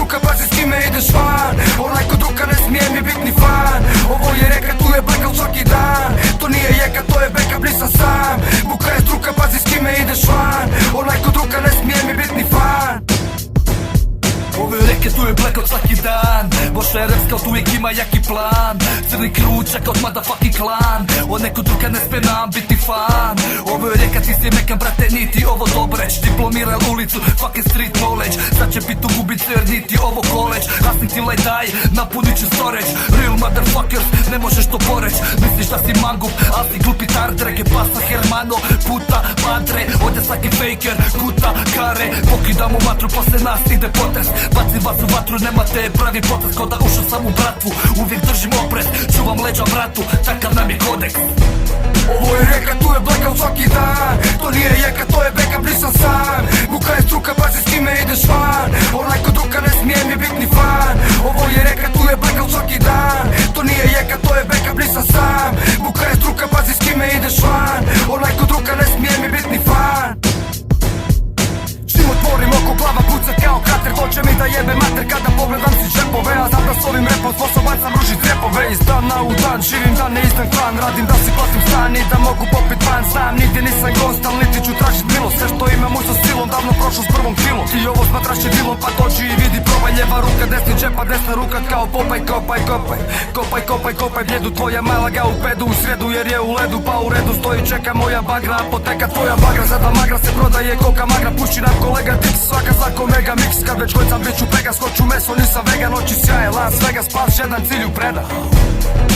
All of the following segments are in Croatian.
struka, pazi s kime ideš van. Onaj ko druga ne smije mi bit ni fan. Ovo je reka, tu je blackout svaki dan. To nije jeka, to je backup, nisam sam. Buka je struka, pazi s kime ideš van. Onaj ko druga ne smije mi bit ni fan. Ove reke tu je blackout svaki dan. Boša je repska, tu uvijek ima jaki plan. Crni ključak od motherfucking klan. O neko druga ne sme nam biti fan. Ove reka ti si mekan brate, niti ovo dobreć. Diplomiral ulicu, fucking street knowledge. Sad će bit u gubicu jer niti ovo college. Rasnik ti laj daj, napunit ću storage. Real motherfuckers, ne možeš to poreć. Misliš da si mangup, al si glupi tardrege. Pasa Hermano, puta, madre. Ovdje svaki faker, kuta, kare. Pokidamo vatru, posle nas ide potres. Bacim vas u vatru, nemate pravi potres. Ko da ušao sam u bratvu, uvijek držim oprez. Čuvam leđa vratu, takav nam je kodeks. Ovo je reka, tu je blackout svaki dan. To nije jeka, to je backup, nisam sam. Buka je struka, pazi s kime ideš van. Onaj ko druga ne smije mi bit ni fan. Ovo je reka, tu je blackout svaki dan. To nije jeka, to je backup, nisam sam. Buka je struka, pazi s kime ideš van. Onaj ko druga ne smije mi bit ni fan. Život tvorim oko, glava puca kao krater. Hoće mi da jebe mater kada pogledam si džepove. A znam da s ovim repom sposoban sam ružit repove. Iz dana u dan, živim dan, ne izdan klan. Radim da si platim stan i da mogu popit van. Znam, nigdje nisam gostan, niti ću tražit milost. Sve što imam uz sa silom, davno prošlo s prvom kilom. Ti ovo smatraš je dilom, pa dođi i vidi, probaj. Ljeva ruka, desni džepa, desna ruka kao Popaj. Kopaj, kopaj, kopaj, kopaj, kopaj bljedu. Tvoja mala ga u pedu, u sredu jer je u ledu. Pa u redu stoji, čeka moja bagra. Apoteka tvoja bagra, za dva magra se prodaje koka magra. Puši nam kolega Dix, svako mega mix. Kad već gojcam bit ću Vegas, hoću meso, nisam vegan. Oči sjaje, Las Vegas, pas, jedan cilj u predah.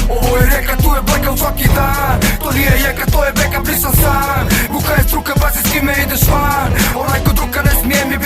Ovo je reka, tu je blackout svaki dan. To nije jeka, to je backup, nisam sam. Buka je struka, pazi s kime ideš van. Onaj ko druga ne smije mi